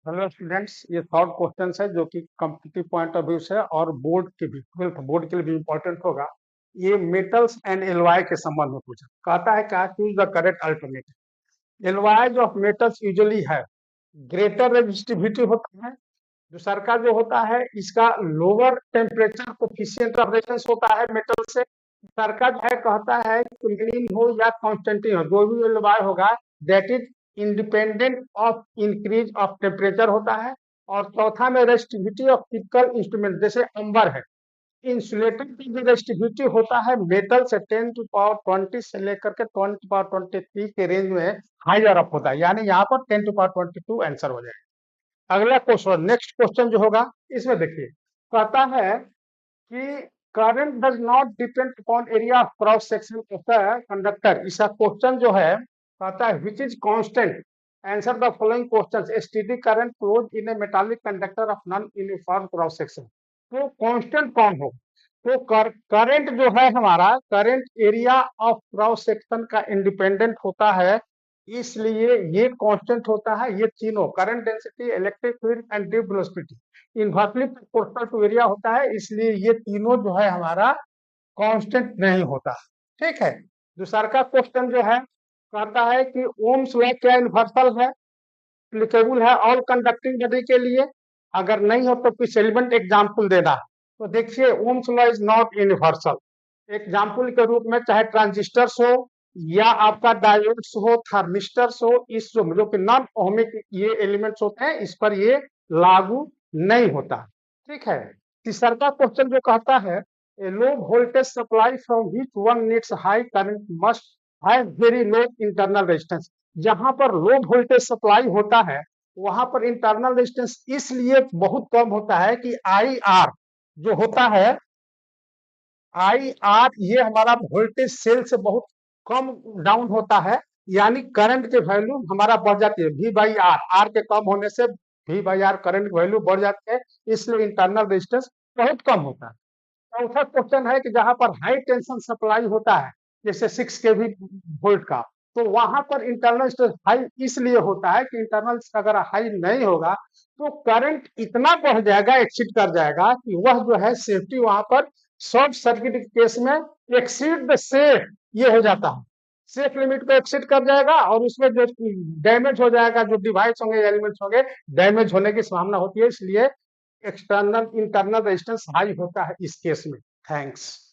Hello students, ये third question है जो कि कॉम्पिटिटिव पॉइंट ऑफ व्यू से और बोर्ड के भी, ट्वेल्थ बोर्ड के लिए भी इम्पोर्टेंट होगा। ये मेटल्स एंड एलवाई के संबंध में पूछा। कहता है क्या, choose the correct alternative. Alloy of metals usually है ग्रेटर रेजिस्टिविटी होता है। दूसरा का जो होता है इसका lower temperature coefficient of reference होता है मेटल से। तीसरा का जो है कहता है कि मीन हो या कॉन्स्टेंटिन हो, जो भी एलवाई होगा that is independent of increase of temperature होता है। और चौथा में रेजिस्टिविटी ऑफ फिजिकल इंस्ट्रूमेंट, जैसे अंबर है। इंसुलेटर की जो रेजिस्टिविटी होता है मेटल से 10⁻20 से लेकर के 10⁻23 के रेंज में हाइयर अप होता है, यानी यहाँ पर 10⁻22 आंसर हो जाएगा। अगला क्वेश्चन, नेक्स्ट क्वेश्चन जो होगा इसमें देखिए, कहता है कि current does not depend upon area of cross section of the conductor. इसका क्वेश्चन जो है कहता है which is constant, answer the following questions. Steady current flows in A metallic conductor of non uniform cross section. तो constant कौन हो? तो current जो है हमारा, current area of cross section का इंडिपेंडेंट होता है, इसलिए ये कांस्टेंट होता है। ये तीनों current density, electric field and tube velocity inversely proportional to area होता है, इसलिए ये तीनों जो है हमारा कांस्टेंट नहीं होता। ठीक है। दूसरा का क्वेश्चन जो है कहता है कि ओम्स लॉ क्या यूनिवर्सल है, एप्लीकेबल है ऑल कंडक्टिंग बॉडी के लिए? अगर नहीं हो तो कुछ एलिमेंट एग्जाम्पल देना। तो देखिए, Ohm's law is not universal. Example के रूप में चाहे ट्रांजिस्टर्स हो या आपका डायोड्स हो, थर्मिस्टर्स हो, इस जो कि नॉन ओहमिक ये एलिमेंट्स होते हैं, इस पर ये लागू नहीं होता। ठीक है। तीसरा का क्वेश्चन जो कहता है a low voltage supply from which one needs high current must have very low internal resistance। जहां पर लो वोल्टेज सप्लाई होता है वहां पर इंटरनल रेजिस्टेंस इसलिए बहुत कम होता है कि आई आर जो होता है, आई आर ये हमारा वोल्टेज सेल से बहुत कम डाउन होता है, यानी करंट के वैल्यू हमारा बढ़ जाती है। वी बाई आर, आर के कम होने से वी बाई आर करंट की वैल्यू बढ़ जाती है, इसलिए इंटरनल रेजिस्टेंस बहुत कम होता है। चौथा क्वेश्चन है कि जहां पर हाई टेंशन सप्लाई होता है, जैसे 6 केवी वोल्ट का, तो वहां पर इंटरनल स्ट्रेस हाई इसलिए होता है कि इंटरनल अगर हाई नहीं होगा तो करंट इतना बढ़ जाएगा, एक्सीड कर जाएगा कि वह जो है सेफ्टी वहां पर शॉर्ट सर्किट के केस में एक्सीड द सेफ ये हो जाता है, सेफ लिमिट को एक्सीड कर जाएगा और उसमें जो डैमेज हो जाएगा, जो डिवाइस होंगे, एलिमेंट्स होंगे, डैमेज होने की संभावना होती है, इसलिए एक्सटर्नल इंटरनल रेजिस्टेंस हाई होता है इस केस में। थैंक्स।